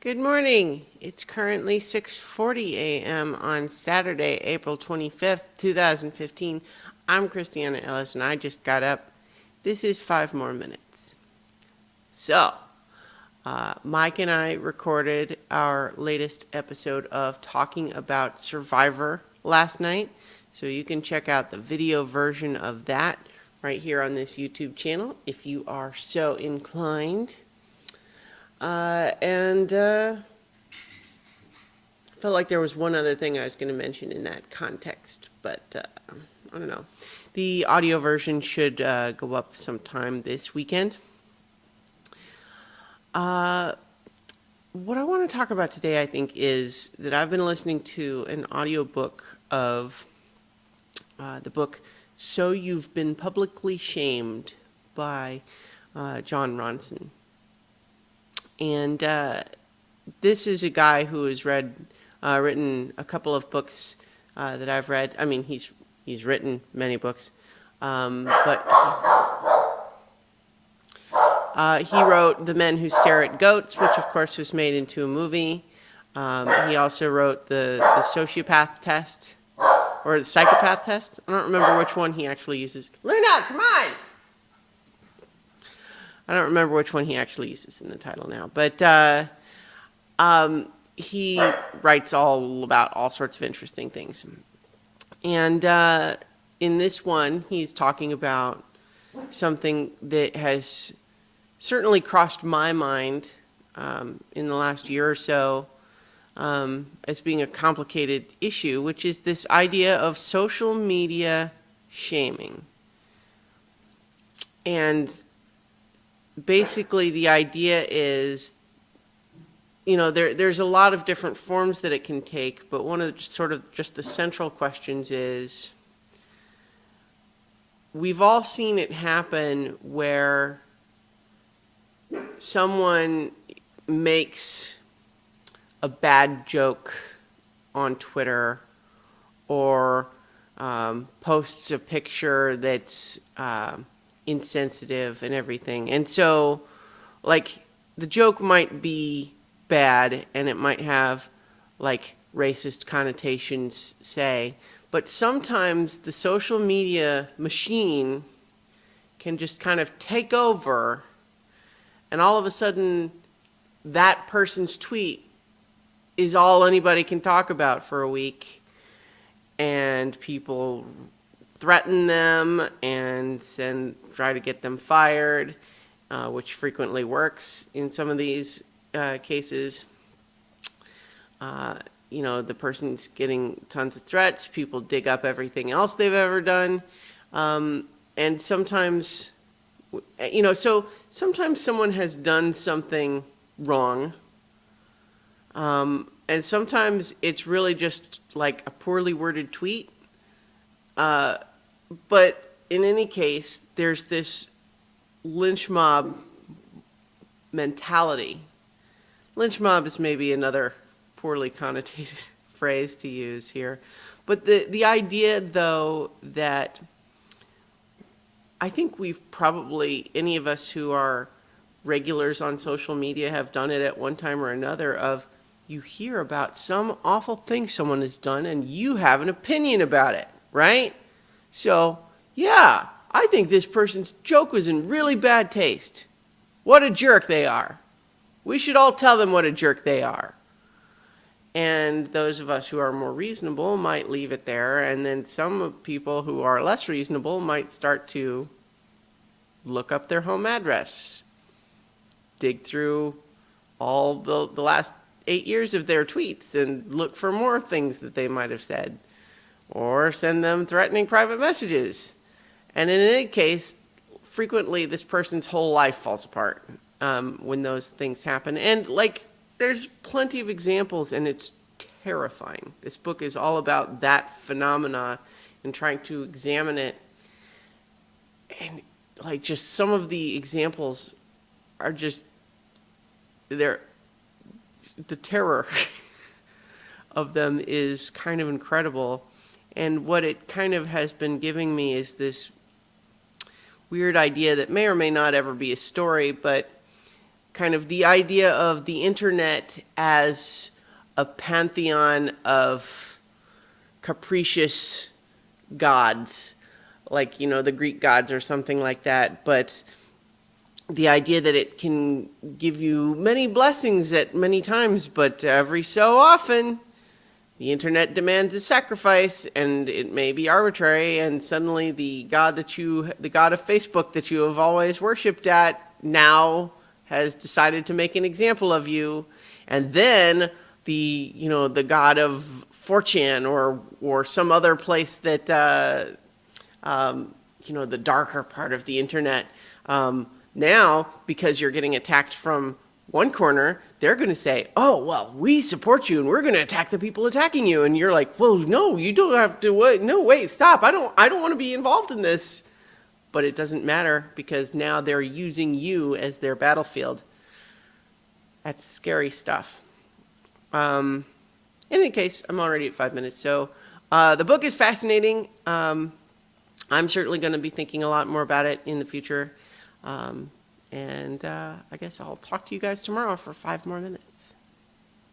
Good morning. It's currently 6:40 a.m. on Saturday, April 25th, 2015. I'm Christiana Ellis and I just got up. This is 5 more minutes. Mike and I recorded our latest episode of Talking About Survivor last night. So you can check out the video version of that right here on this YouTube channel if you are so inclined. I felt like there was one other thing I was going to mention in that context, but I don't know. The audio version should go up sometime this weekend. What I want to talk about today, I think, is that I've been listening to an audiobook of the book So You've Been Publicly Shamed by Jon Ronson. And this is a guy who has written a couple of books that I've read. I mean, he's written many books, but he wrote The Men Who Stare at Goats, which of course was made into a movie. He also wrote the sociopath test, or the psychopath test. I don't remember which one he actually uses. Luna, come on! I don't remember which one he actually uses in the title now, but he writes all about all sorts of interesting things. And in this one, he's talking about something that has certainly crossed my mind in the last year or so as being a complicated issue, which is this idea of social media shaming. And basically, the idea is, there's a lot of different forms that it can take, but one of the sort of just the central questions is, we've all seen it happen where someone makes a bad joke on Twitter or posts a picture that's insensitive and everything. And so, like, the joke might be bad and it might have, like, racist connotations, say, but sometimes the social media machine can just kind of take over, and all of a sudden that person's tweet is all anybody can talk about for a week, and people threaten them and try to get them fired, which frequently works in some of these cases. The person's getting tons of threats. People dig up everything else they've ever done. And sometimes, sometimes someone has done something wrong. And sometimes it's really just like a poorly worded tweet. But in any case, there's this lynch mob mentality. Lynch mob is maybe another poorly connotated phrase to use here. But the idea, though, that I think we've probably, any of us who are regulars on social media have done it at one time or another, of you hear about some awful thing someone has done and you have an opinion about it, right? So, yeah, I think this person's joke was in really bad taste. What a jerk they are. We should all tell them what a jerk they are. And those of us who are more reasonable might leave it there, and then some people who are less reasonable might start to look up their home address, dig through all the last 8 years of their tweets and look for more things that they might have said, or send them threatening private messages. And in any case, frequently this person's whole life falls apart when those things happen. And there's plenty of examples, and it's terrifying. This book is all about that phenomena and trying to examine it. And just some of the examples are just, the terror of them is kind of incredible. And what it kind of has been giving me is this weird idea that may or may not ever be a story, but kind of the idea of the internet as a pantheon of capricious gods, like, the Greek gods or something like that. But the idea that it can give you many blessings at many times, but every so often, the internet demands a sacrifice, and it may be arbitrary, and suddenly the God of Facebook that you have always worshipped at now has decided to make an example of you. And then the God of 4chan or some other place that, the darker part of the internet, now, because you're getting attacked from one corner, they're going to say, oh, well, we support you and we're going to attack the people attacking you. And you're like, well, no, you don't have to wait. No, wait, stop. I don't want to be involved in this. But it doesn't matter, because now they're using you as their battlefield. That's scary stuff. In any case, I'm already at 5 minutes. So the book is fascinating. I'm certainly going to be thinking a lot more about it in the future. I guess I'll talk to you guys tomorrow for 5 more minutes.